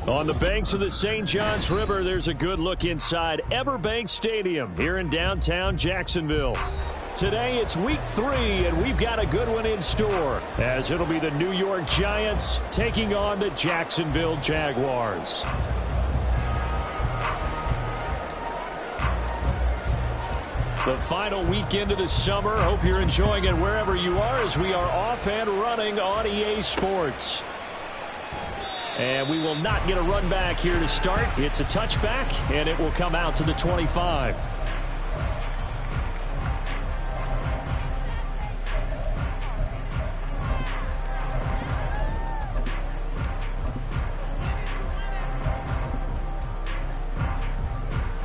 On the banks of the St. Johns River, there's a good look inside Everbank Stadium here in downtown Jacksonville. Today, it's week 3, and we've got a good one in store, as it'll be the New York Giants taking on the Jacksonville Jaguars. The final weekend of the summer. Hope you're enjoying it wherever you are, as we are off and running on EA Sports. And we will not get a run back here to start. It's a touchback, and it will come out to the 25.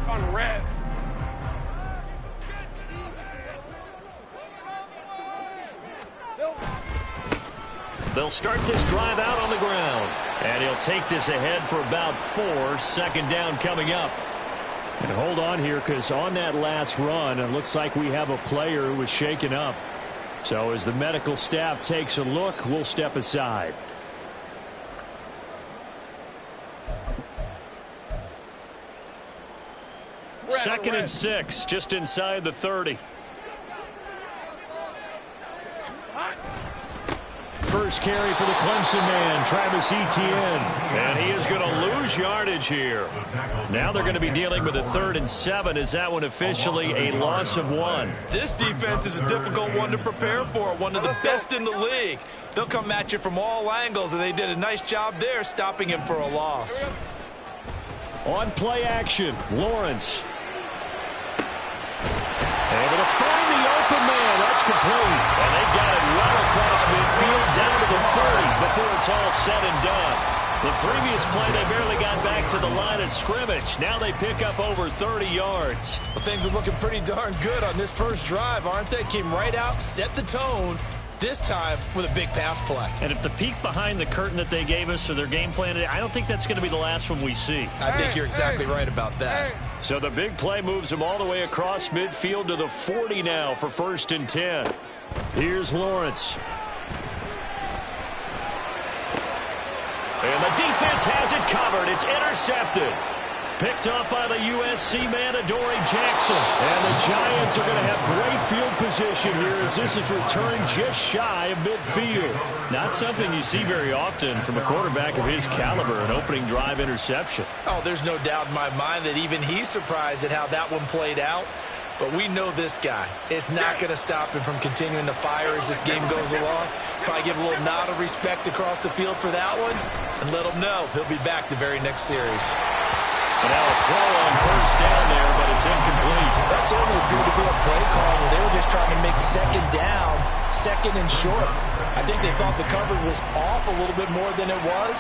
On red. They'll start this drive out on the ground. And he'll take this ahead for about 4. Second down coming up. And hold on here, because on that last run, it looks like we have a player who was shaken up. So as the medical staff takes a look, we'll step aside. Second and 6, just inside the 30. First carry for the Clemson man, Travis Etienne. And he is going to lose yardage here. Now they're going to be dealing with a 3rd and 7. Is that one officially a loss of 1? This defense is a difficult one to prepare for, one of the best in the league. They'll come at you from all angles, and they did a nice job there stopping him for a loss. On play action, Lawrence. Able to find the open man. That's complete. And they got it right across midfield down to the 30 before it's all said and done. The previous play, they barely got back to the line of scrimmage. Now they pick up over 30 yards. Well, things are looking pretty darn good on this first drive, aren't they? Came right out, set the tone, this time with a big pass play. And if the peek behind the curtain that they gave us or their game plan, I don't think that's going to be the last one we see. I think you're exactly right about that. So the big play moves them all the way across midfield to the 40 now for 1st and 10. Here's Lawrence. And the defense has it covered. It's intercepted. Picked up by the USC man, Adoree Jackson. And the Giants are going to have great field position here as this is returned just shy of midfield. Not something you see very often from a quarterback of his caliber, an opening drive interception. Oh, there's no doubt in my mind that even he's surprised at how that one played out. But we know this guy. It's not going to stop him from continuing to fire as this game goes along. Probably give a little nod of respect across the field for that one and let him know he'll be back the very next series. And now a throw on 1st down there, but it's incomplete. That certainly appeared to be a play call where they were just trying to make 2nd down, 2nd and short. I think they thought the coverage was off a little bit more than it was.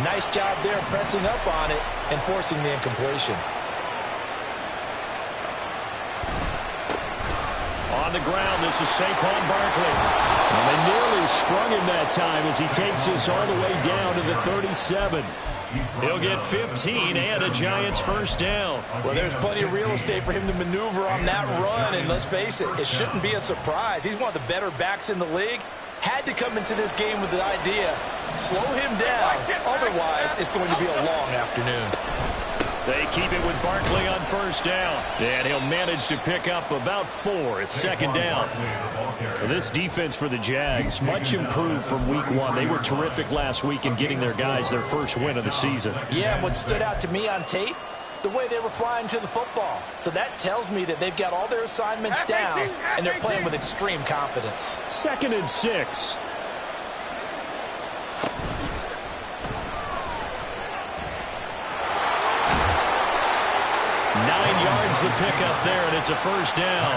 Nice job there pressing up on it and forcing the incompletion. On the ground, this is Saquon Barkley. And they nearly sprung him that time as he takes this all the way down to the 37. He'll get 15 and a Giants 1st down. Well, there's plenty of real estate for him to maneuver on that run, and let's face it, it shouldn't be a surprise. He's one of the better backs in the league. Had to come into this game with the idea, slow him down, otherwise it's going to be a long afternoon. They keep it with Barkley on 1st down. And he'll manage to pick up about 4. It's 2nd down. This defense for the Jags, much improved from week 1. They were terrific last week in getting their guys their first win of the season. Yeah, and what stood out to me on tape, the way they were flying to the football. So that tells me that they've got all their assignments down, and they're playing with extreme confidence. 2nd and 6. The pickup there, and it's a 1st down.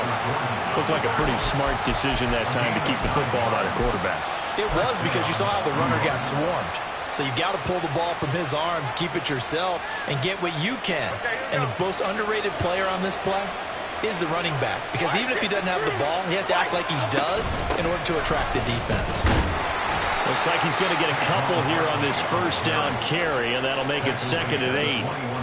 Looked like a pretty smart decision that time to keep the football by the quarterback. It was, because you saw how the runner got swarmed. So you got to pull the ball from his arms, keep it yourself, and get what you can. And the most underrated player on this play is the running back, because even if he doesn't have the ball, he has to act like he does in order to attract the defense. Looks like he's going to get a couple here on this 1st down carry, and that'll make it 2nd and 8.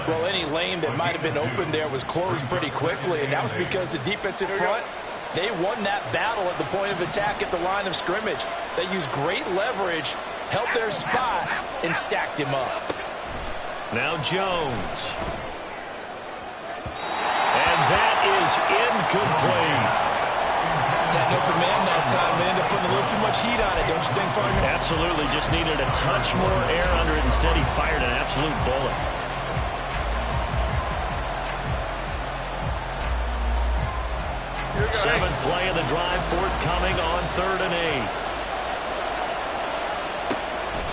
Well, any lane that might have been open there was closed pretty quickly, and that was because the defensive front, they won that battle at the point of attack at the line of scrimmage. They used great leverage, held their spot, and stacked him up. Now Jones. And that is incomplete. That open man that time, they ended up putting a little too much heat on it, don't you think, partner? Absolutely, just needed a touch more air under it. Instead, he fired an absolute bullet. Seventh play of the drive, forthcoming on 3rd and 8.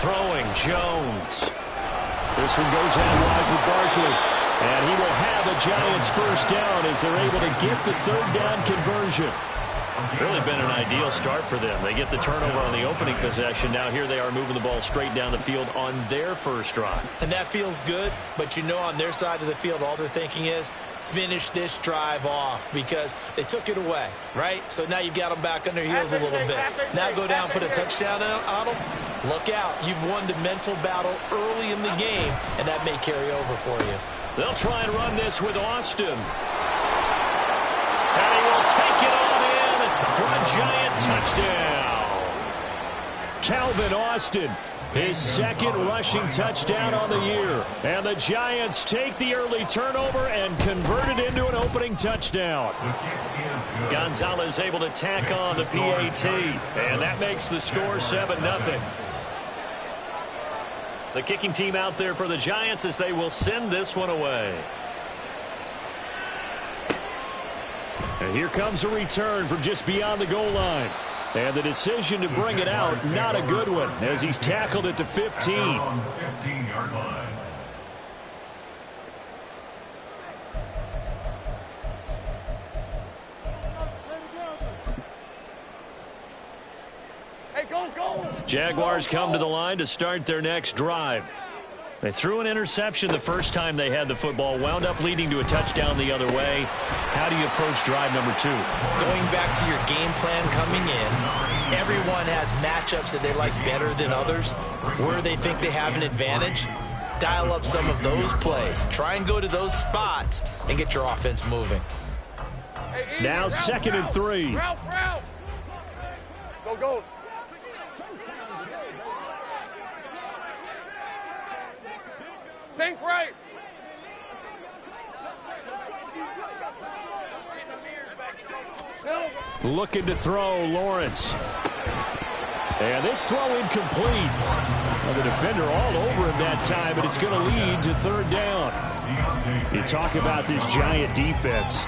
Throwing, Jones. This one goes out wide for Barkley. And he will have a Giants first down as they're able to get the 3rd down conversion. Really been an ideal start for them. They get the turnover on the opening possession. Now here they are moving the ball straight down the field on their first drive. And that feels good, but you know on their side of the field all they're thinking is finish this drive off because they took it away, right? So now you've got them back on their heels a little bit. Now go down, put a touchdown on them. Look out. You've won the mental battle early in the game, and that may carry over for you. They'll try and run this with Austin. And he will take it on in for a Giant touchdown. Calvin Austin, his 2nd rushing touchdown on the year. And the Giants take the early turnover and convert it into an opening touchdown. Gonzalez able to tack on the PAT. And that makes the score 7-0. The kicking team out there for the Giants as they will send this one away. And here comes a return from just beyond the goal line. And the decision to bring it out, not a good one, as he's tackled at the 15. On the 15-yard line. Jaguars come to the line to start their next drive. They threw an interception the first time they had the football, wound up leading to a touchdown the other way. How do you approach drive number 2? Going back to your game plan coming in, everyone has matchups that they like better than others, where they think they have an advantage. Dial up some of those plays. Try and go to those spots and get your offense moving. Now 2nd and 3. Go. Sink right. Looking to throw, Lawrence. And this throw incomplete. Well, the defender all over him that time, but it's going to lead to 3rd down. You talk about this Giant defense.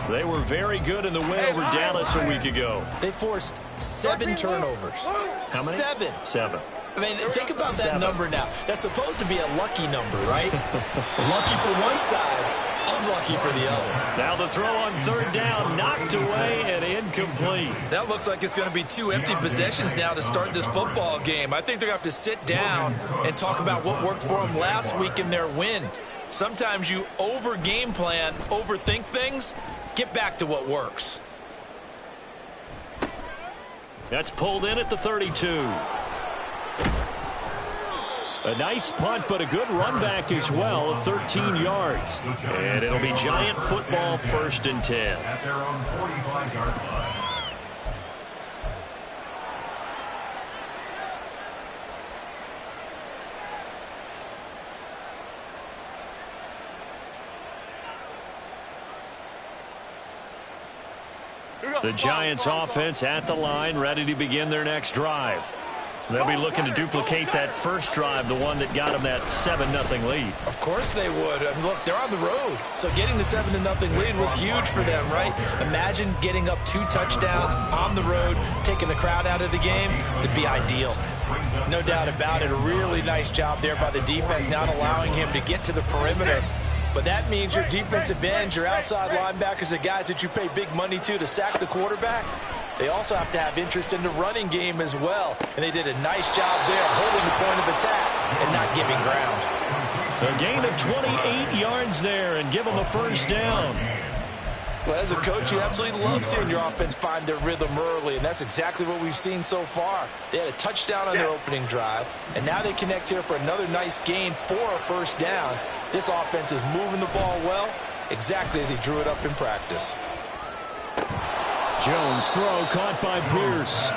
They were very good in the win over Dallas a week ago. They forced 7 turnovers. How many? 7. I mean, think about that number now. That's supposed to be a lucky number, right? Lucky for one side, unlucky for the other. Now the throw on 3rd down, knocked away and incomplete. That looks like it's going to be 2 empty possessions now to start this football game. I think they're going to have to sit down and talk about what worked for them last week in their win. Sometimes you over-game plan, overthink things. Get back to what works. That's pulled in at the 32. A nice punt, but a good run back as well of 13 yards. And it'll be Giant football 1st and 10. At their own 45-yard line. The Giants offense at the line, ready to begin their next drive. They'll be looking to duplicate that first drive, the one that got them that 7-0 lead. Of course they would. I mean, look, they're on the road. So getting the 7-0 lead was huge for them, right? Imagine getting up 2 touchdowns on the road, taking the crowd out of the game. It'd be ideal. No doubt about it. A really nice job there by the defense, not allowing him to get to the perimeter. But that means your defensive ends, your outside linebackers, the guys that you pay big money to sack the quarterback, they also have to have interest in the running game as well. And they did a nice job there holding the point of attack and not giving ground. A gain of 28 yards there and give them a first down. Well, as a coach, you absolutely love seeing your offense find their rhythm early, and that's exactly what we've seen so far. They had a touchdown on their opening drive, and now they connect here for another nice gain for a first down. This offense is moving the ball well, exactly as he drew it up in practice. Jones throw caught by Pierce.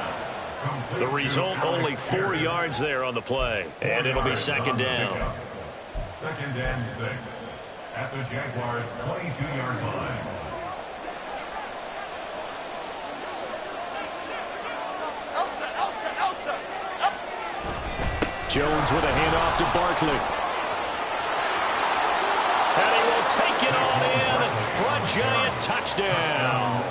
The result, only 4 yards there on the play, and it'll be 2nd down. Second and 6 at the Jaguars' 22-yard line. Jones with a handoff to Barkley. And he will take it on in for a Giant touchdown.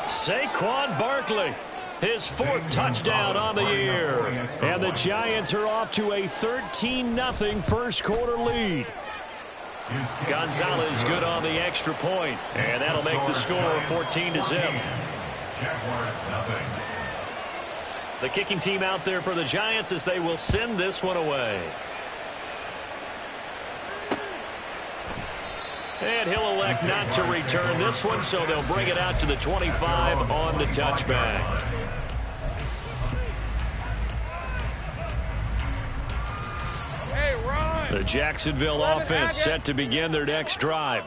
Saquon Barkley, his 4th touchdown on the year. And the Giants are off to a 13-0 first quarter lead. Gonzalez good on the extra point, and that'll make the score 14-0. The kicking team out there for the Giants as they will send this one away. And he'll elect not to return this one, so they'll bring it out to the 25 on the touchback. The Jacksonville offense set to begin their next drive.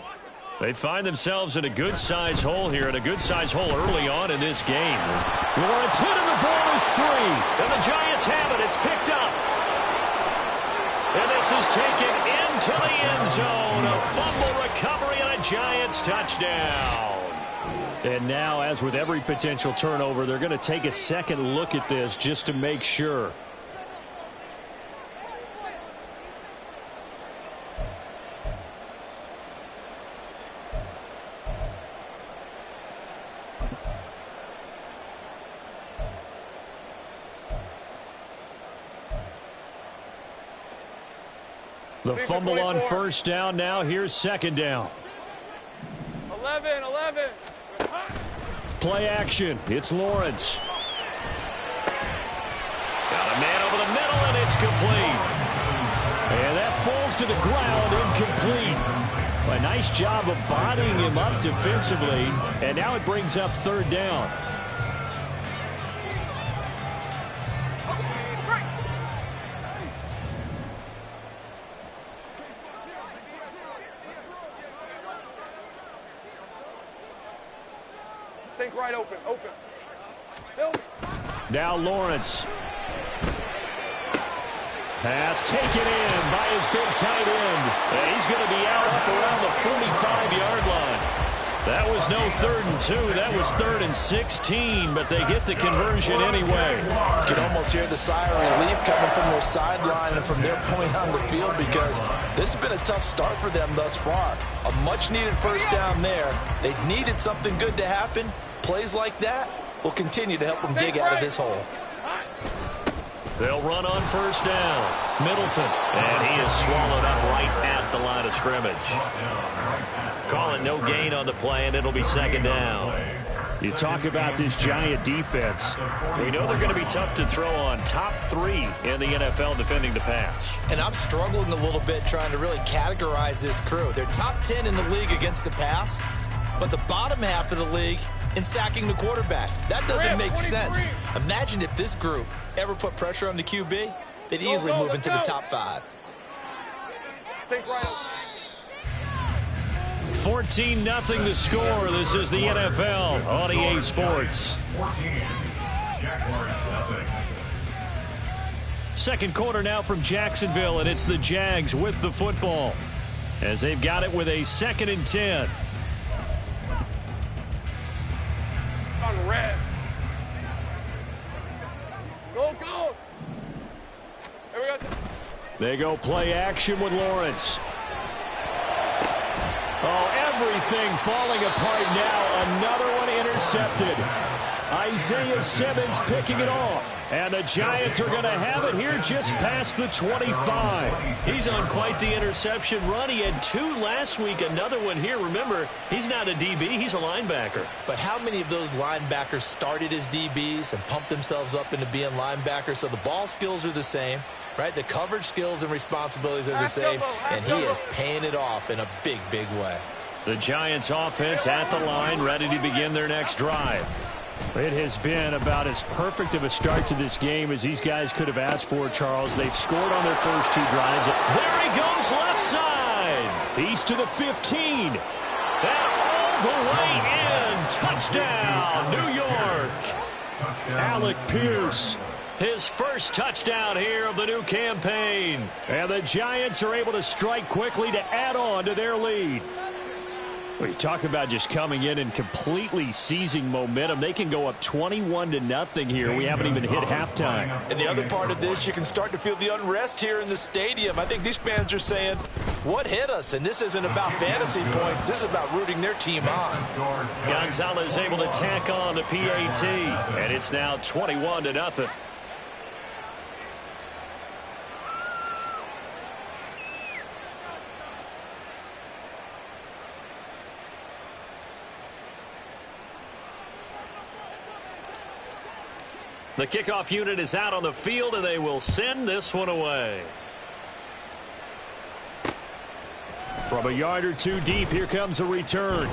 They find themselves in a good-sized hole here, and a good-sized hole early on in this game. Lawrence hit and the ball is free. And the Giants have it. It's picked up. And this is taken into the end zone. A fumble recovery and a Giants touchdown. And now, as with every potential turnover, they're going to take a second look at this just to make sure. The fumble on first down. Now here's second down. 11. Play action. It's Lawrence. Got a man over the middle, and it's complete. And that falls to the ground, incomplete. A nice job of bodying him up defensively. And now it brings up third down. Think right, open. Now Lawrence. Pass taken in by his big tight end. And he's going to be out up around the 45-yard line. That was no 3rd and 2. That was 3rd and 16, but they get the conversion anyway. You can almost hear the sigh of relief coming from their sideline and from their point on the field, because this has been a tough start for them thus far. A much-needed first down there. They needed something good to happen. Plays like that will continue to help them dig out of this hole. They'll run on first down. Middleton. And he is swallowed up right at the line of scrimmage. Call it no gain on the play, and it'll be second down. You talk about this Giant defense. We know they're going to be tough to throw on. Top 3 in the NFL defending the pass. And I'm struggling a little bit trying to really categorize this crew. They're top 10 in the league against the pass, but the bottom half of the league in sacking the quarterback. That doesn't make sense. Imagine if this group ever put pressure on the QB, they'd easily move into the top 5. Think right. 14-0 the score. This is the NFL on EA Sports. 14. Jaguars 0. Second quarter now from Jacksonville, and it's the Jags with the football as they've got it with a 2nd and 10. On red. Go. Here we go. They go play action with Lawrence. Oh, everything falling apart now. Another one intercepted. Isaiah Simmons picking it off. And the Giants are going to have it here just past the 25. He's on quite the interception run. He had 2 last week, another one here. Remember, he's not a DB, he's a linebacker. But how many of those linebackers started as DBs and pumped themselves up into being linebackers? So the ball skills are the same, right? The coverage skills and responsibilities are the same, and he is paying it off in a big, big way. The Giants offense at the line, ready to begin their next drive. It has been about as perfect of a start to this game as these guys could have asked for, Charles. They've scored on their first 2 drives. There he goes, left side. He's to the 15. And all the way in. Touchdown, New York. Alec Pierce His first touchdown here of the new campaign. And the Giants are able to strike quickly to add on to their lead. Well, you talk about just coming in and completely seizing momentum. They can go up 21-0 here. We haven't even hit halftime. And the other part of this, you can start to feel the unrest here in the stadium. I think these fans are saying, what hit us? And this isn't about fantasy points. This is about rooting their team on. Gonzalez able to tack on the PAT. And it's now 21-0. The kickoff unit is out on the field, and they will send this one away. From a yard or two deep, here comes a return.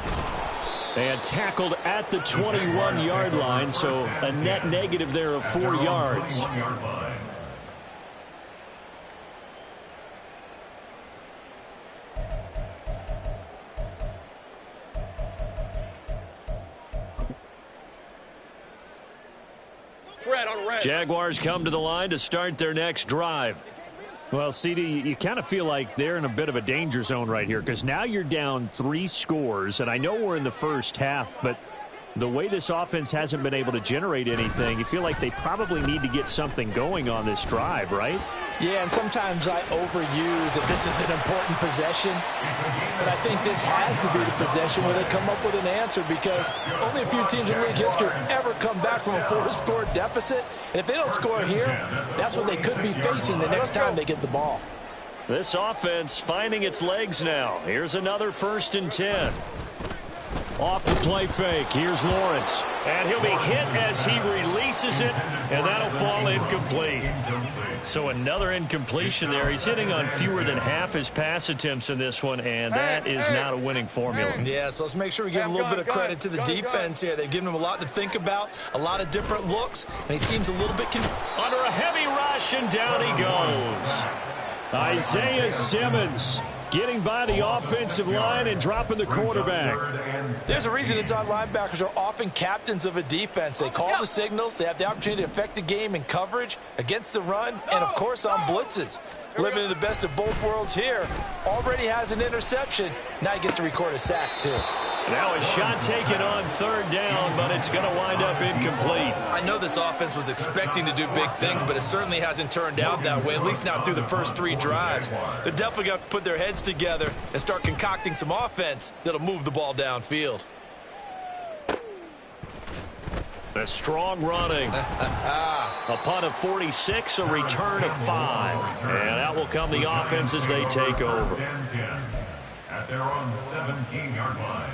And tackled at the 21-yard line, so a net negative there of 4 yards. Jaguars come to the line to start their next drive. Well, CD, you kind of feel like they're in a bit of a danger zone right here because now you're down 3 scores, and I know we're in the first half, but the way this offense hasn't been able to generate anything, you feel like they probably need to get something going on this drive, right? Yeah, and sometimes I overuse if this is an important possession. But I think this has to be the possession where they come up with an answer because only a few teams in league history have ever come back from a 4-score deficit. And if they don't score here, that's what they could be facing the next time they get the ball. This offense finding its legs now. Here's another 1st and 10. Off the play fake. Here's Lawrence. And he'll be hit as he releases it, and that'll fall incomplete. So another incompletion there. He's hitting on fewer than half his pass attempts in this one, and that is not a winning formula. Yeah, so let's make sure we give a little bit of credit to the defense here. They've given him a lot to think about, a lot of different looks, and he seems a little bit under a heavy rush, and down he goes. Isaiah Simmons getting by the offensive line and dropping the quarterback. There's a reason inside linebackers are often captains of a defense. They call the signals. They have the opportunity to affect the game in coverage, against the run, and, of course, on blitzes. Living in the best of both worlds here. Already has an interception. Now he gets to record a sack, too. Now a shot taken on 3rd down, but it's going to wind up incomplete. I know this offense was expecting to do big things, but it certainly hasn't turned out that way, at least not through the first 3 drives. They're definitely going to have to put their heads together and start concocting some offense that'll move the ball downfield. A strong running. A punt of 46, a return of 5. And that will come the offense as they take over. At their own 17-yard line.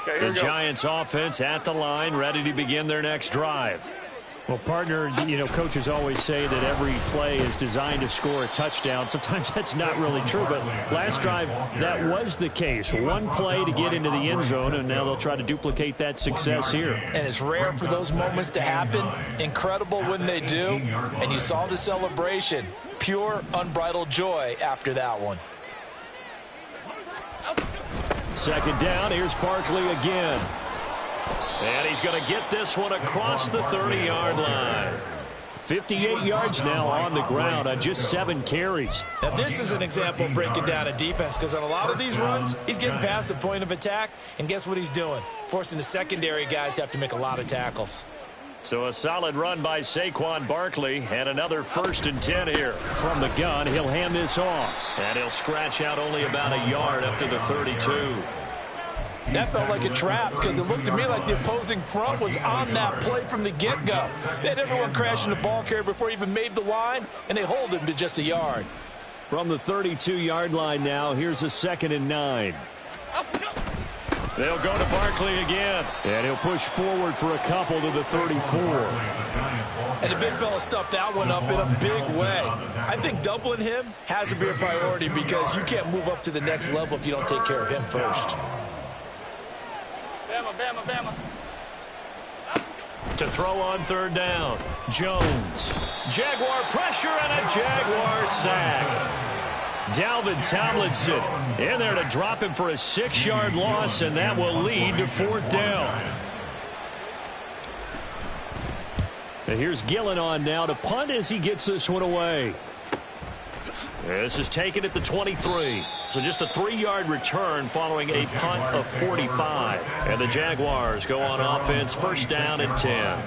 The Giants offense at the line, ready to begin their next drive. Well, partner, you know, coaches always say that every play is designed to score a touchdown. Sometimes that's not really true, but last drive, that was the case. One play to get into the end zone, and now they'll try to duplicate that success here. And it's rare for those moments to happen. Incredible when they do. And you saw the celebration. Pure, unbridled joy after that one. 2nd down, here's Barkley again. And he's going to get this one across the 30-yard line. 58 yards now on the ground on just 7 carries. Now, this is an example of breaking down a defense because on a lot of these runs, he's getting past the point of attack, and guess what he's doing? Forcing the secondary guys to have to make a lot of tackles. So a solid run by Saquon Barkley, and another 1st and 10 here. From the gun, he'll hand this off. And he'll scratch out only about a yard up to the 32. That felt like a trap because it looked to me like the opposing front was on that play from the get-go. They had everyone crashing the ball carrier before he even made the line, and they hold him to just a yard. From the 32-yard line now, here's a 2nd and 9. They'll go to Barkley again, and he'll push forward for a couple to the 34. And the big fella stuffed that one up in a big way. I think doubling him has to be a priority because you can't move up to the next level if you don't take care of him first. Bama, Bama. To throw on 3rd down, Jones. Jaguar pressure and a Jaguar sack. Dalvin Tomlinson in there to drop him for a 6-yard loss, and that will lead to 4th down. And here's Gillen on now to punt as he gets this one away. This is taken at the 23. So just a 3-yard return following a punt of 45. And the Jaguars go on offense, 1st down and 10.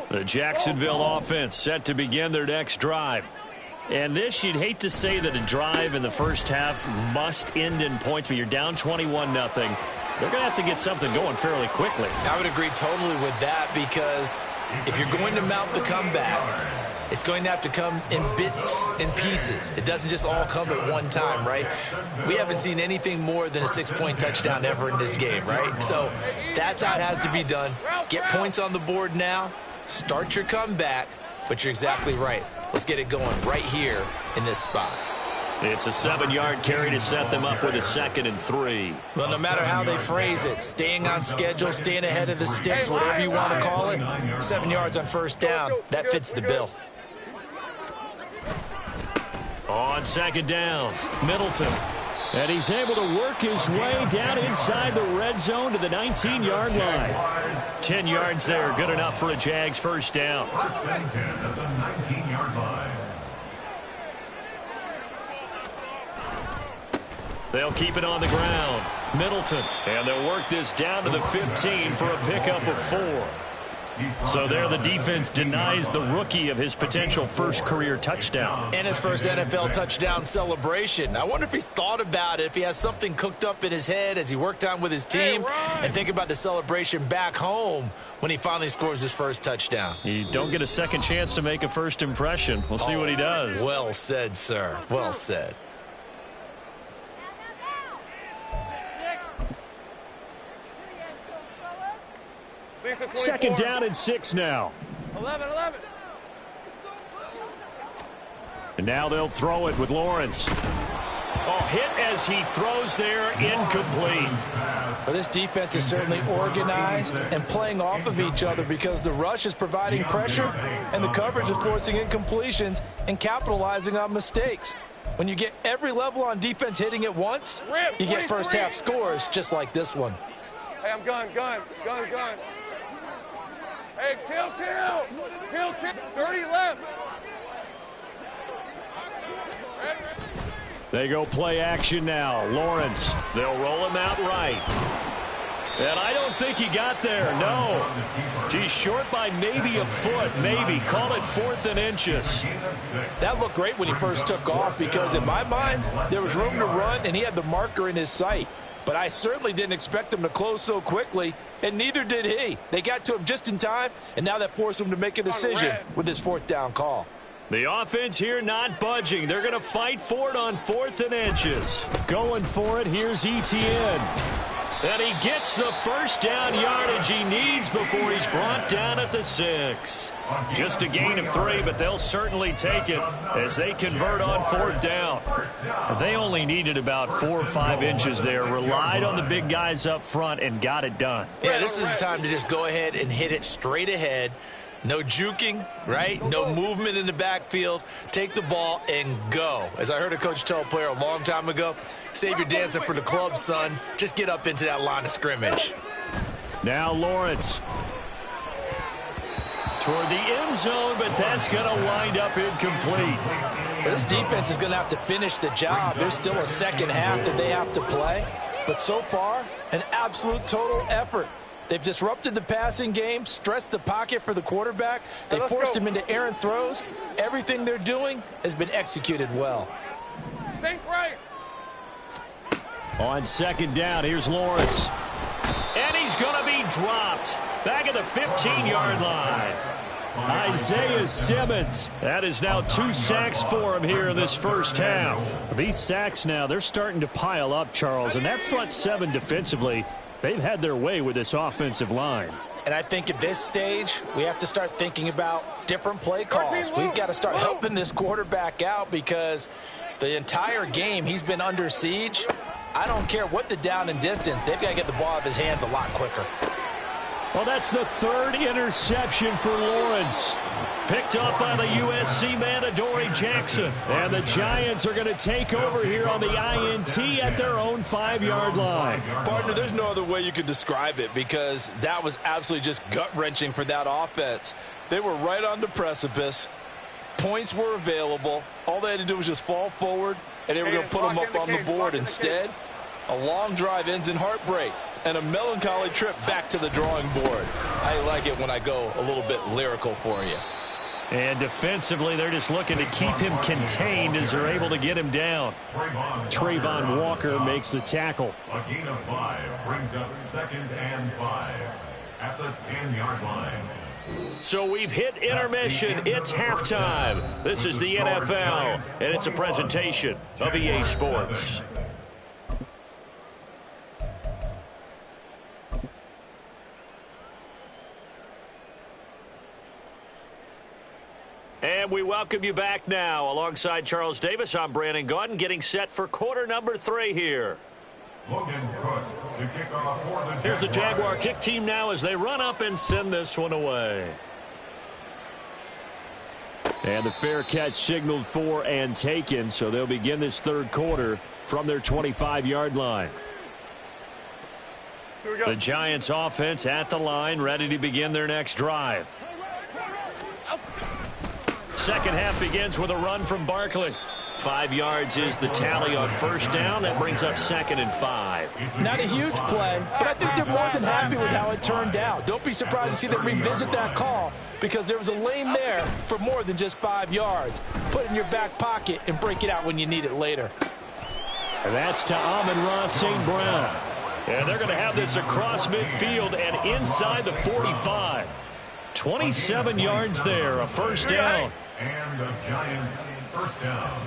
The Jacksonville offense set to begin their next drive. And this, you'd hate to say that a drive in the first half must end in points, but you're down 21-0. They're going to have to get something going fairly quickly. I would agree totally with that, because if you're going to mount the comeback, it's going to have to come in bits and pieces. It doesn't just all come at one time, right? We haven't seen anything more than a 6-point touchdown ever in this game, right? So that's how it has to be done. Get points on the board now. Start your comeback, but you're exactly right. Let's get it going right here in this spot. It's a 7-yard carry to set them up with a 2nd and 3. Well, no matter how they phrase it, staying on schedule, staying ahead of the sticks, whatever you want to call it, 7 yards on 1st down, that fits the bill. On 2nd down, Middleton. And he's able to work his way down inside the red zone to the 19-yard line. 10 yards there, good enough for a Jags 1st down. 1st and 10 at the 19-yard line. They'll keep it on the ground. Middleton. And they'll work this down to the 15 for a pickup of 4. So there the defense denies the rookie of his potential first career touchdown. And his first NFL touchdown celebration. I wonder if he's thought about it, if he has something cooked up in his head as he worked on with his team, and think about the celebration back home when he finally scores his first touchdown. You don't get a second chance to make a first impression. We'll see what he does. Well said, sir. Well said. Second down and 6 now. 11. And now they'll throw it with Lawrence. Oh, hit as he throws there, incomplete. Well, this defense is certainly organized and playing off of each other, because the rush is providing pressure and the coverage is forcing incompletions and capitalizing on mistakes. When you get every level on defense hitting at once, you get first half scores just like this one. Hey, I'm gun. Hey, kill. 30 left. They go play action now. Lawrence. They'll roll him out right. And I don't think he got there. No. He's short by maybe a foot. Maybe. Call it 4th and inches. That looked great when he first took off, because in my mind, there was room to run and he had the marker in his sight. But I certainly didn't expect him to close so quickly, and neither did he. They got to him just in time, and now that forced him to make a decision with his 4th down call. The offense here not budging. They're going to fight for it on 4th and inches. Going for it, here's Etienne. And he gets the first down yardage he needs before he's brought down at the 6. Just a gain of 3, but they'll certainly take it as they convert on 4th down. They only needed about 4 or 5 inches there, relied on the big guys up front, and got it done. Yeah, this is the time to just go ahead and hit it straight ahead. No juking, right? No movement in the backfield. Take the ball and go. As I heard a coach tell a player a long time ago, save your dancing for the club, son. Just get up into that line of scrimmage. Now Lawrence. Toward the end zone, but that's going to wind up incomplete. This defense is going to have to finish the job. There's still a second half that they have to play. But so far, an absolute total effort. They've disrupted the passing game, stressed the pocket for the quarterback. They forced him into errant throws. Everything they're doing has been executed well. Think right. On 2nd down, here's Lawrence. And he's going to be dropped back at the 15-yard line. Isaiah Simmons. That is now 2 sacks for him here in this first half. These sacks now, they're starting to pile up, Charles. And that front 7 defensively, they've had their way with this offensive line. And I think at this stage, we have to start thinking about different play calls. We've got to start helping this quarterback out, because the entire game he's been under siege. I don't care what the down and distance. They've got to get the ball out of his hands a lot quicker. Well, that's the third interception for Lawrence. Picked up by the USC man, Adoree Jackson. And the Giants are going to take over here on the INT at their own 5-yard line. Partner, there's no other way you could describe it because that was absolutely just gut-wrenching for that offense. They were right on the precipice. Points were available. All they had to do was just fall forward, and they were going to put them up on the board. Instead, a long drive ends in heartbreak and a melancholy trip back to the drawing board. I like it when I go a little bit lyrical for you. And defensively, they're just looking to keep him contained as they're able to get him down. Trayvon Walker makes the tackle. A gain of 5 brings up 2nd and 5 at the 10-yard line. So we've hit intermission. It's halftime. This is the NFL, and it's a presentation of EA Sports. And we welcome you back now. Alongside Charles Davis, I'm Brandon Gaudin, getting set for quarter number 3 here. Logan Cook to kick off for the Jaguars. Here's the Jaguar kick team now as they run up and send this one away. And the fair catch signaled for and taken, so they'll begin this third quarter from their 25-yard line. The Giants offense at the line, ready to begin their next drive. Second half begins with a run from Barkley. 5 yards is the tally on first down. That brings up 2nd and 5. Not a huge play, but I think they're more than happy with how it turned out. Don't be surprised to see them revisit that call because there was a lane there for more than just 5 yards. Put it in your back pocket and break it out when you need it later. And that's to Amon-Ra St. Brown. And they're going to have this across midfield and inside the 45. 27 yards there, a first down. And the Giants first down.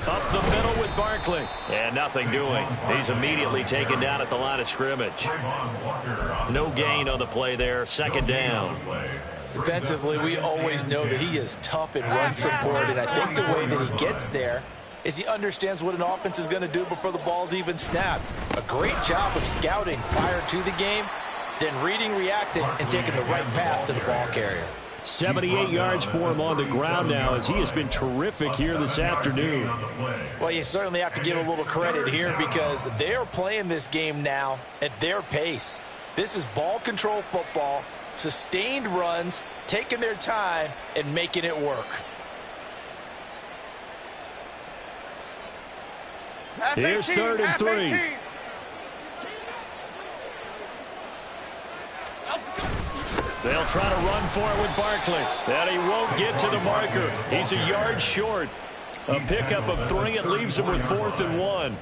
Up the middle with Barkley. And nothing doing. He's immediately taken down at the line of scrimmage. No gain on the play there. Second down. Defensively, we always know that he is tough in run support, and I think the way that he gets there is he understands what an offense is going to do before the ball's even snapped. A great job of scouting prior to the game, then reading, reacting, and taking the right path to the ball carrier. 78 yards for him on the ground now as he has been terrific here this afternoon. Well, you certainly have to give a little credit here because they're playing this game now at their pace. This is ball control football, sustained runs, taking their time, and making it work. Here's 3rd and 3. They'll try to run for it with Barkley. And he won't get to the marker. He's a yard short. A pickup of 3. It leaves him with 4th and 1.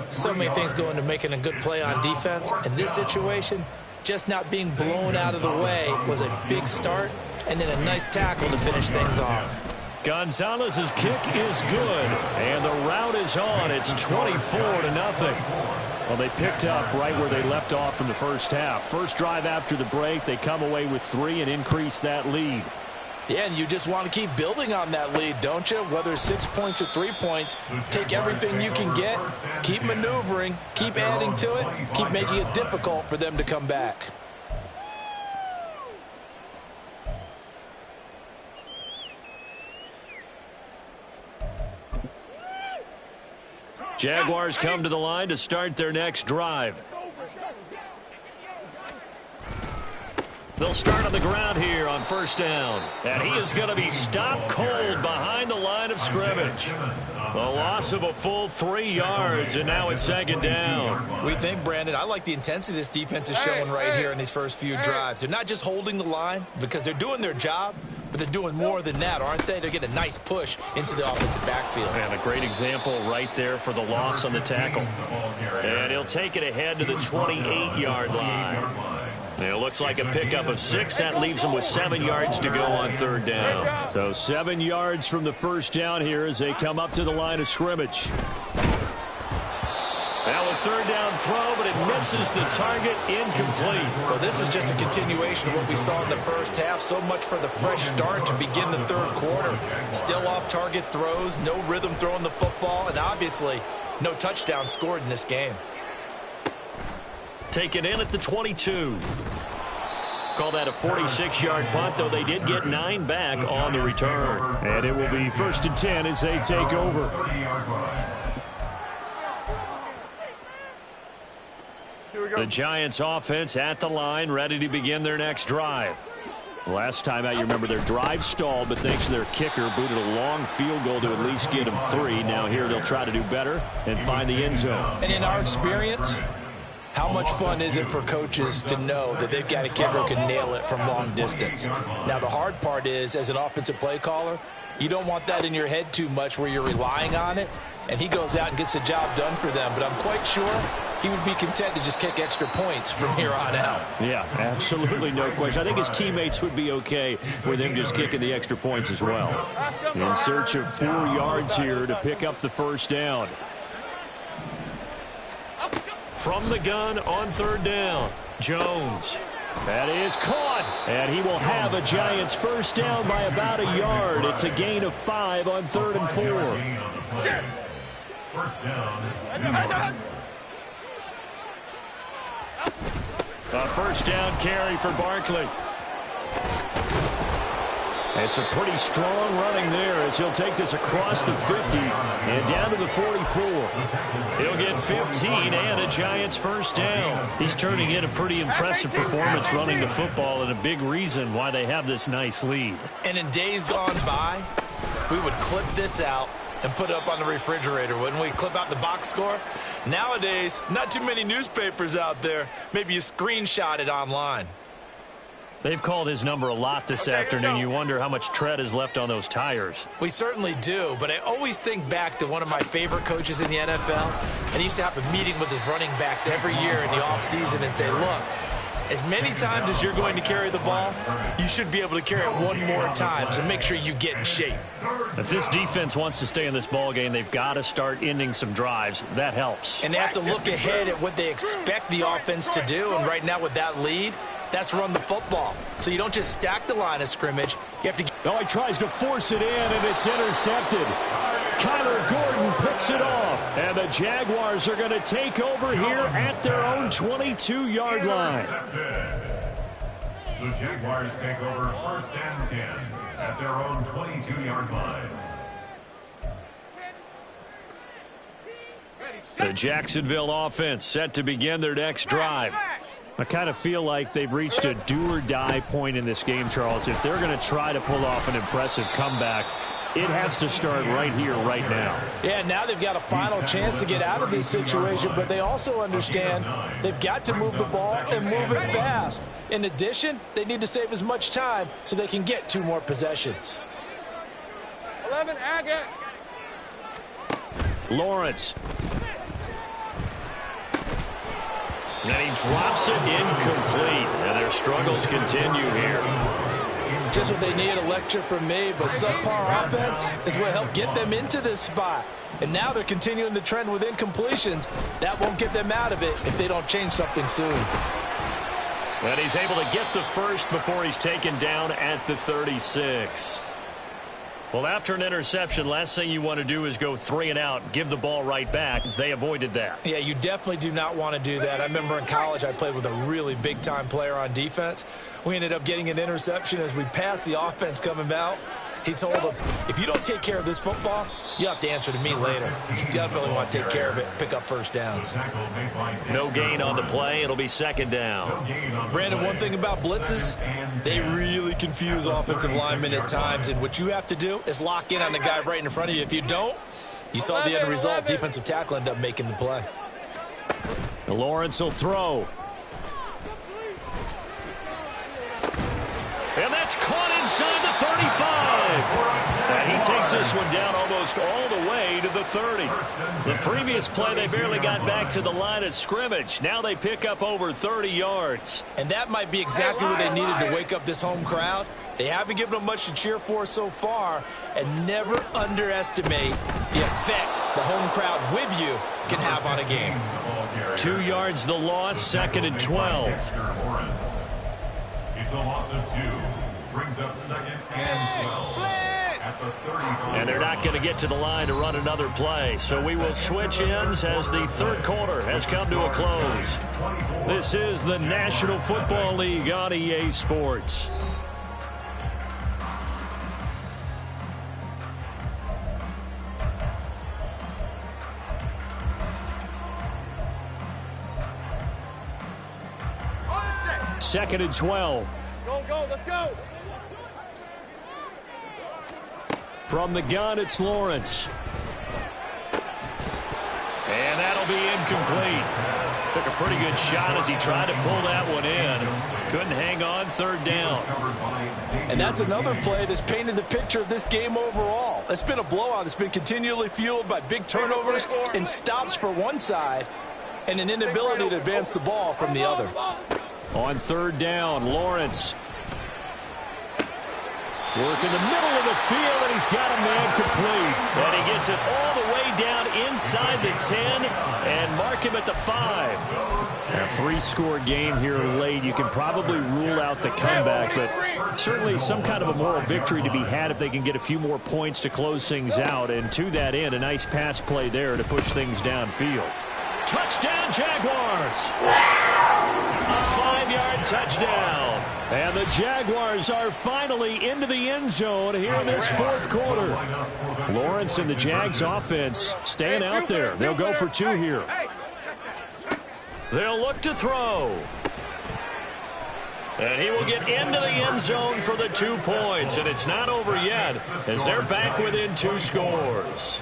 So many things go into making a good play on defense. In this situation, just not being blown out of the way was a big start, and then a nice tackle to finish things off. Gonzalez's kick is good, and the route is on. It's 24-0. Well, they picked up right where they left off in the first half. First drive after the break, they come away with 3 and increase that lead. Yeah, and you just want to keep building on that lead, don't you? Whether it's 6 points or 3 points, take everything you can get, keep maneuvering, keep adding to it, keep making it difficult for them to come back. Jaguars come to the line to start their next drive. They'll start on the ground here on first down. And he is going to be stopped cold behind the line of scrimmage. A loss of a full 3 yards, and now it's 2nd down. We think, Brandon, I like the intensity this defense is showing right here in these first few drives. They're not just holding the line because they're doing their job, but they're doing more than that, aren't they? They're getting a nice push into the offensive backfield. And a great example right there for the loss on the tackle. And he'll take it ahead to the 28-yard line. It looks like a pickup of 6. That leaves him with 7 yards to go on third down. So 7 yards from the first down here as they come up to the line of scrimmage. Now a third down throw, but it misses the target, incomplete. Well, this is just a continuation of what we saw in the first half. So much for the fresh start to begin the third quarter. Still off-target throws, no rhythm throwing the football, and obviously no touchdown scored in this game. taken in at the 22. Call that a 46-yard punt, though they did get 9 back on the return. And it will be 1st and 10 as they take over. The Giants offense at the line, ready to begin their next drive. Last time out, you remember their drive stalled, but thanks to their kicker, booted a long field goal to at least get them 3. Now here they'll try to do better and find the end zone. And in our experience, how much fun is it for coaches to know that they've got a kicker who can nail it from long distance? Now, the hard part is, as an offensive play caller, you don't want that in your head too much where you're relying on it, and he goes out and gets the job done for them. But I'm quite sure he would be content to just kick extra points from here on out. Yeah, absolutely no question. I think his teammates would be okay with him just kicking the extra points as well. In search of 4 yards here to pick up the first down. From the gun on 3rd down, Jones. That is caught, and he will have a Giants first down by about a yard. It's a gain of 5 on 3rd and 4. First down. A first down carry for Barkley. It's a pretty strong running there as he'll take this across the 50 and down to the 44. He'll get 15 and a Giants first down. He's turning in a pretty impressive performance running the football, and a big reason why they have this nice lead. And in days gone by, we would clip this out and put it up on the refrigerator, wouldn't we? Clip out the box score. Nowadays, not too many newspapers out there. Maybe you screenshot it online. They've called his number a lot this afternoon. You wonder how much tread is left on those tires. We certainly do, but I always think back to one of my favorite coaches in the NFL, and he used to have a meeting with his running backs every year in the offseason and say, look, as many times as you're going to carry the ball, you should be able to carry it one more time, so make sure you get in shape. If this defense wants to stay in this ball game, they've got to start ending some drives. That helps. And they have to look ahead at what they expect the offense to do, and right now with that lead, that's run the football. So you don't just stack the line of scrimmage. You have to. Oh, he tries to force it in, and it's intercepted. Kyler Gordon picks it off, and the Jaguars are going to take over here at their own 22-yard line. The Jaguars take over 1st and 10 at their own 22-yard line. The Jacksonville offense set to begin their next drive. I kind of feel like they've reached a do-or-die point in this game, Charles. If they're going to try to pull off an impressive comeback, it has to start right here, right now. Yeah, now they've got a final chance to get out of this situation, but they also understand they've got to move the ball and move it fast. In addition, they need to save as much time so they can get 2 more possessions. 11, Agate. Lawrence. And he drops it incomplete. And their struggles continue here. Just what they need, a lecture from me, but subpar offense is what helped get them into this spot. And now they're continuing the trend with incompletions. That won't get them out of it if they don't change something soon. And he's able to get the first before he's taken down at the 36. Well, after an interception, last thing you want to do is go 3 and out, give the ball right back. They avoided that. Yeah, you definitely do not want to do that. I remember in college I played with a really big-time player on defense. We ended up getting an interception as we passed the offense coming out. He told him, if you don't take care of this football, you have to answer to me later. You definitely want to take care of it, pick up first downs. No gain on the play. It'll be 2nd down. Brandon, one thing about blitzes, they really confuse offensive linemen at times, and what you have to do is lock in on the guy right in front of you. If you don't, you saw the end result. Defensive tackle ended up making the play. Lawrence will throw. And that's caught inside the 35. And he takes this one down almost all the way to the 30. The previous play, they barely got back to the line of scrimmage. Now they pick up over 30 yards. And that might be exactly what they needed to wake up this home crowd. They haven't given them much to cheer for so far, and never underestimate the effect the home crowd with you can have on a game. 2 yards the loss, 2nd and 12. It's a loss of 2. Brings up 2nd and 12. And they're not going to get to the line to run another play. So we will switch ends as the third quarter has come to a close. This is the National Football League on EA Sports. Second and 12. Go, let's go. From the gun, it's Lawrence. And that'll be incomplete. Took a pretty good shot as he tried to pull that one in. Couldn't hang on, third down. And that's another play that's painted the picture of this game overall. It's been a blowout. It's been continually fueled by big turnovers and stops for one side and an inability to advance the ball from the other. On third down, Lawrence. Work in the middle of the field, and he's got a man complete. And he gets it all the way down inside the 10 and mark him at the 5. A 3-score game here late. You can probably rule out the comeback, but certainly some kind of a moral victory to be had if they can get a few more points to close things out. And to that end, a nice pass play there to push things downfield. Touchdown, Jaguars! A 5-yard touchdown. And the Jaguars are finally into the end zone here in this fourth quarter. Lawrence and the Jags offense staying out there. They'll go for 2 here. They'll look to throw. And he will get into the end zone for the 2 points. And it's not over yet as they're back within 2 scores.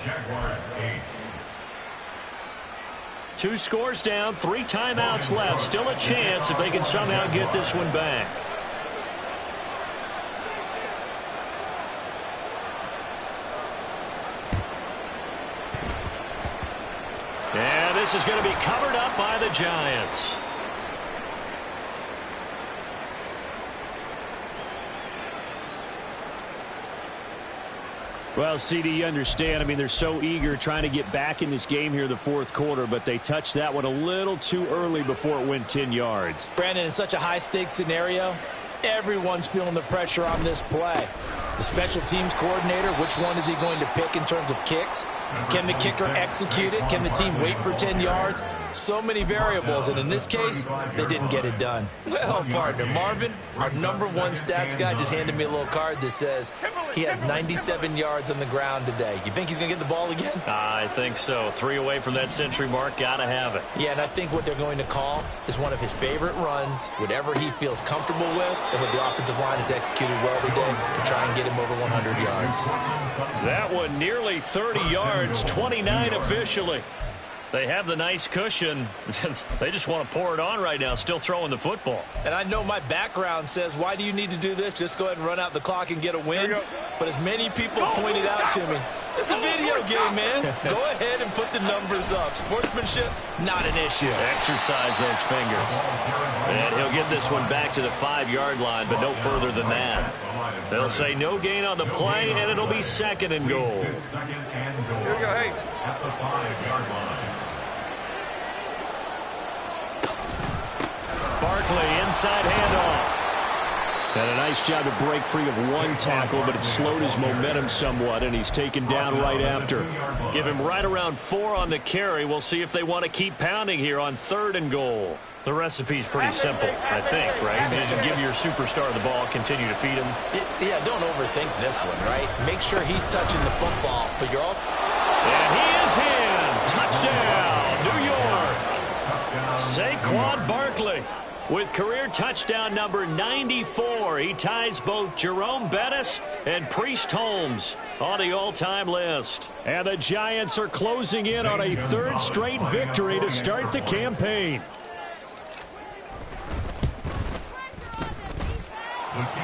2 scores down, 3 timeouts left. Still a chance if they can somehow get this one back. And this is going to be covered up by the Giants. Well, CD, you understand. I mean, they're so eager trying to get back in this game here in the fourth quarter, but they touched that one a little too early before it went 10 yards. Brandon, in such a high-stakes scenario, everyone's feeling the pressure on this play. The special teams coordinator, which one is he going to pick in terms of kicks? Can the kicker execute it? Can the team wait for 10 yards? So many variables, and in this case, they didn't get it done. Well, partner, Marvin, our number 1 stats guy just handed me a little card that says he has 97 yards on the ground today. You think he's going to get the ball again? I think so. 3 away from that century mark. Got to have it. Yeah, and I think what they're going to call is one of his favorite runs, whatever he feels comfortable with, and what the offensive line has executed well today to try and get him over 100 yards. That one nearly 30 yards, 29 officially. They have the nice cushion. They just want to pour it on right now, still throwing the football. And I know my background says, why do you need to do this? Just go ahead and run out the clock and get a win. But as many people pointed out to me, it's a video game, man. Go ahead and put the numbers up. Sportsmanship, not an issue. Exercise those fingers. And he'll get this one back to the 5-yard line, but no further than that. They'll say no gain on the play, and it'll be 2nd and goal. Here we go, hey. At the 5-yard line. Barkley, inside handoff. And a nice job to break free of one tackle, but it slowed his momentum somewhat, and he's taken down right after. Give him right around 4 on the carry. We'll see if they want to keep pounding here on 3rd and goal. The recipe's pretty simple, I think, right? Just give your superstar the ball, continue to feed him. Yeah, don't overthink this one, right? Make sure he's touching the football, but you're all... And he is in. Touchdown, New York. Saquon Barkley with career touchdown number 94. He ties both Jerome Bettis and Priest Holmes on the all-time list. And the Giants are closing in on a 3rd straight victory to start the campaign.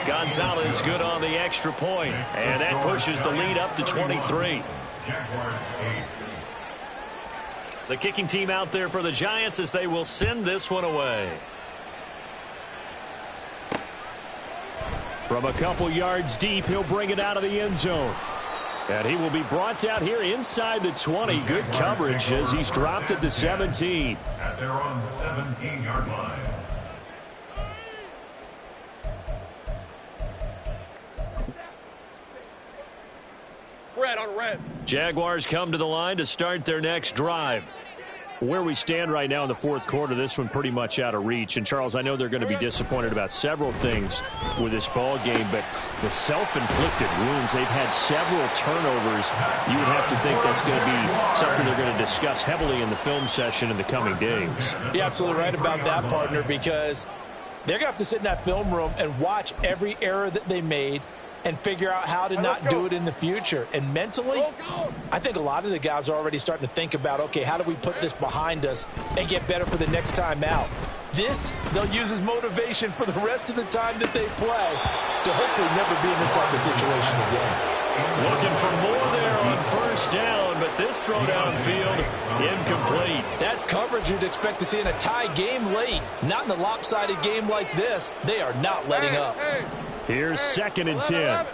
Gonzalez good on the extra point, and that pushes the lead up to 23. The kicking team out there for the Giants as they will send this one away. From a couple yards deep, he'll bring it out of the end zone. And he will be brought out here inside the 20. Good coverage as he's dropped at the 17. At their own 17-yard line. Jaguars come to the line to start their next drive. Where we stand right now in the fourth quarter, this one pretty much out of reach. And, Charles, I know they're going to be disappointed about several things with this ball game, but the self-inflicted wounds, they've had several turnovers. You would have to think that's going to be something they're going to discuss heavily in the film session in the coming days. You're absolutely right about that, partner, because they're going to have to sit in that film room and watch every error that they made and figure out how to not do it in the future. And mentally, I think a lot of the guys are already starting to think about, okay, how do we put this behind us and get better for the next time out? This, they'll use as motivation for the rest of the time that they play to hopefully never be in this type of situation again. Looking for more there on first down, but this throw downfield incomplete. That's coverage you'd expect to see in a tie game late. Not in a lopsided game like this. They are not letting up. Here's 2nd and 10.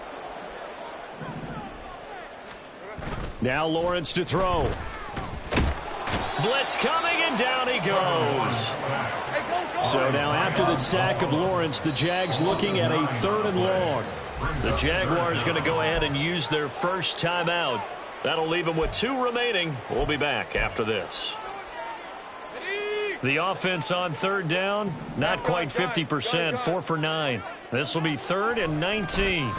Now Lawrence to throw. Blitz coming, and down he goes. So now after the sack of Lawrence, the Jags looking at a 3rd and long. The Jaguars going to go ahead and use their first timeout. That'll leave them with 2 remaining. We'll be back after this. The offense on 3rd down, not quite 50%, 4 for 9. This will be 3rd and 19.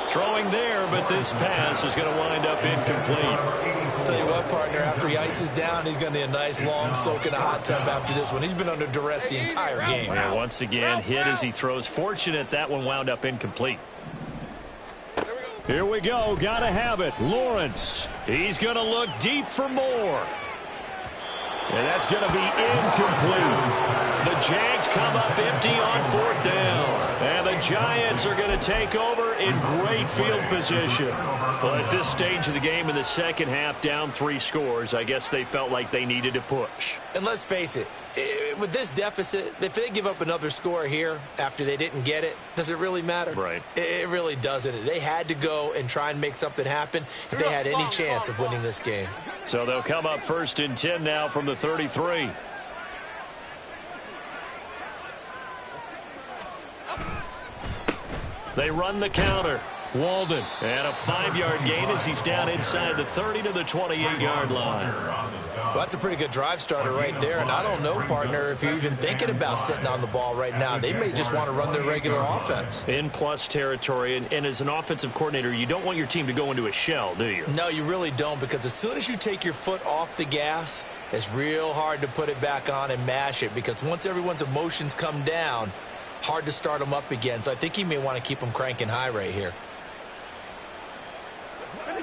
Throwing there, but this pass is going to wind up incomplete. I'll tell you what, partner, after he ices down, he's going to need a nice long soak in a hot tub after this one. He's been under duress the entire game. And once again, hit as he throws. Fortunate that one wound up incomplete. Here we go. Got to have it. Lawrence. He's going to look deep for more. And that's going to be incomplete. The Jags come up empty on 4th down. And the Giants are going to take over in great field position. Well, at this stage of the game in the second half, down 3 scores, I guess they felt like they needed to push. And let's face it, with this deficit, if they give up another score here after they didn't get it, does it really matter? Right. It really doesn't. They had to go and try and make something happen if they had any chance of winning this game. So they'll come up 1st and 10 now from the 33. They run the counter. Walden, and a 5-yard gain as he's down inside the 30 to the 28-yard line. Well, that's a pretty good drive starter right there, and I don't know, partner, if you're even thinking about sitting on the ball right now. They may just want to run their regular offense. In plus territory, and as an offensive coordinator, you don't want your team to go into a shell, do you? No, you really don't, because as soon as you take your foot off the gas, it's real hard to put it back on and mash it, because once everyone's emotions come down, hard to start them up again. So I think he may want to keep them cranking high right here.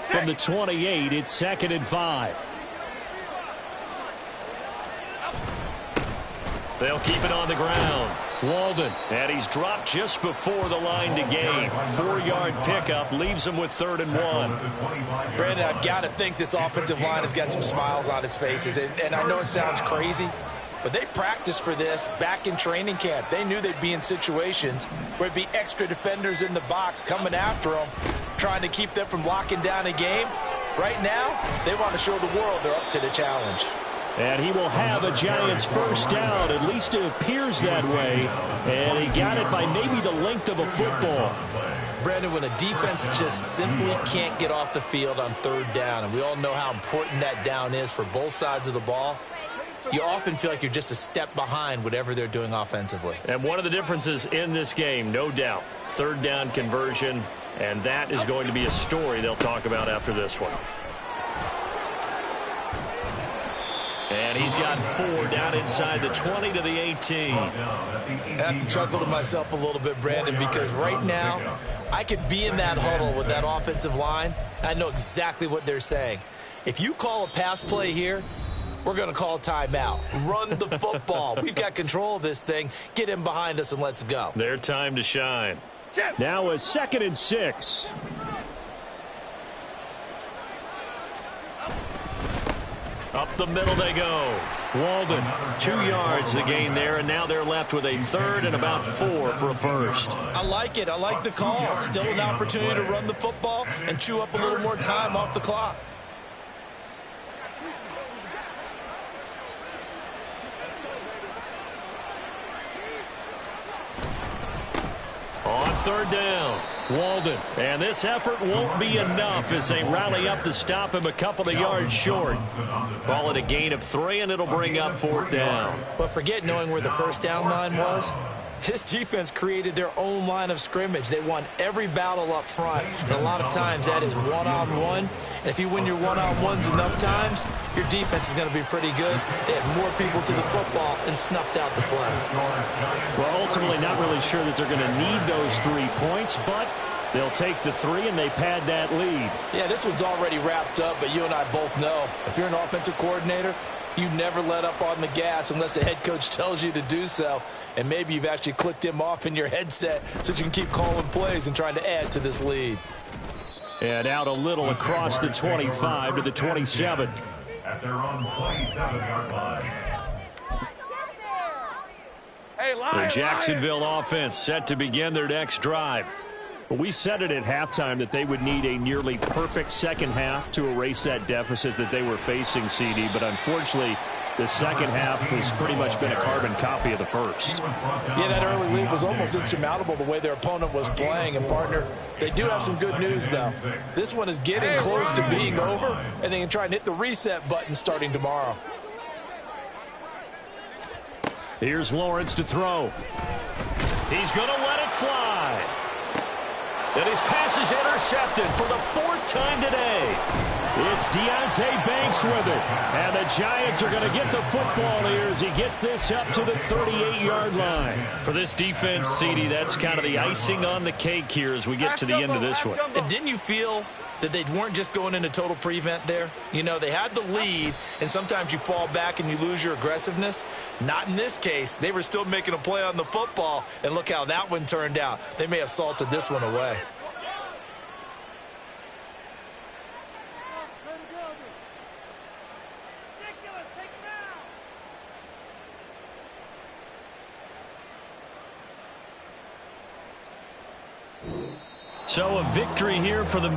From the 28, it's 2nd and 5. They'll keep it on the ground. Walden, and he's dropped just before the line to gain. 4-yard pickup leaves him with 3rd and 1. Brandon, I've got to think this offensive line has got some smiles on its faces. And I know it sounds crazy, but they practiced for this back in training camp. They knew they'd be in situations where it'd be extra defenders in the box coming after them, trying to keep them from locking down a game. Right now, they want to show the world they're up to the challenge. And he will have a Giants first down. At least it appears that way. And he got it by maybe the length of a football. Brandon, when a defense just simply can't get off the field on 3rd down, and we all know how important that down is for both sides of the ball, you often feel like you're just a step behind whatever they're doing offensively. And one of the differences in this game, no doubt, 3rd down conversion, and that is going to be a story they'll talk about after this one. And he's got 4 down inside the 20 to the 18. I have to chuckle to myself a little bit, Brandon, because right now I could be in that huddle with that offensive line. I know exactly what they're saying. If you call a pass play here, we're going to call a timeout. Run the football. We've got control of this thing. Get him behind us and let's go. Their time to shine. Now a 2nd and 6. Up the middle they go. Walden, 2 yards the gain there, and now they're left with a 3rd and about 4 for a first. I like it. I like the call. Still an opportunity to run the football and chew up a little more time off the clock. On 3rd down, Walden. And this effort won't be enough as they rally up to stop him a couple of yards short. Call it a gain of 3, and it'll bring up 4th down. But forget knowing where the first down line was. This defense created their own line of scrimmage. They won every battle up front, and a lot of times that is one-on-one. And if you win your one-on-ones enough times, your defense is going to be pretty good. They had more people to the football and snuffed out the play. Well, ultimately not really sure that they're going to need those 3 points, but they'll take the 3 and they pad that lead. Yeah, this one's already wrapped up, but you and I both know if you're an offensive coordinator, you never let up on the gas unless the head coach tells you to do so. And maybe you've actually clicked him off in your headset so you can keep calling plays and trying to add to this lead. And out a little across the 25 to the 27. At their own 27-yard line. The Jacksonville offense set to begin their next drive. Well, we said it at halftime that they would need a nearly perfect second half to erase that deficit that they were facing, CD. But unfortunately, the second half has pretty much been a carbon copy of the first. Yeah, that early lead was almost insurmountable the way their opponent was playing. And, partner, they do have some good news, though. This one is getting close to being over, and they can try and hit the reset button starting tomorrow. Here's Lawrence to throw. He's going to let it fly. And his pass is intercepted for the 4th time today. It's Deonte Banks with it. And the Giants are going to get the football here as he gets this up to the 38-yard line. For this defense, CD, that's kind of the icing on the cake here as we get to the end of this one. And didn't you feel that they weren't just going into total prevent there? You know, they had the lead, and sometimes you fall back and you lose your aggressiveness. Not in this case. They were still making a play on the football, and look how that one turned out. They may have salted this one away. So a victory here for the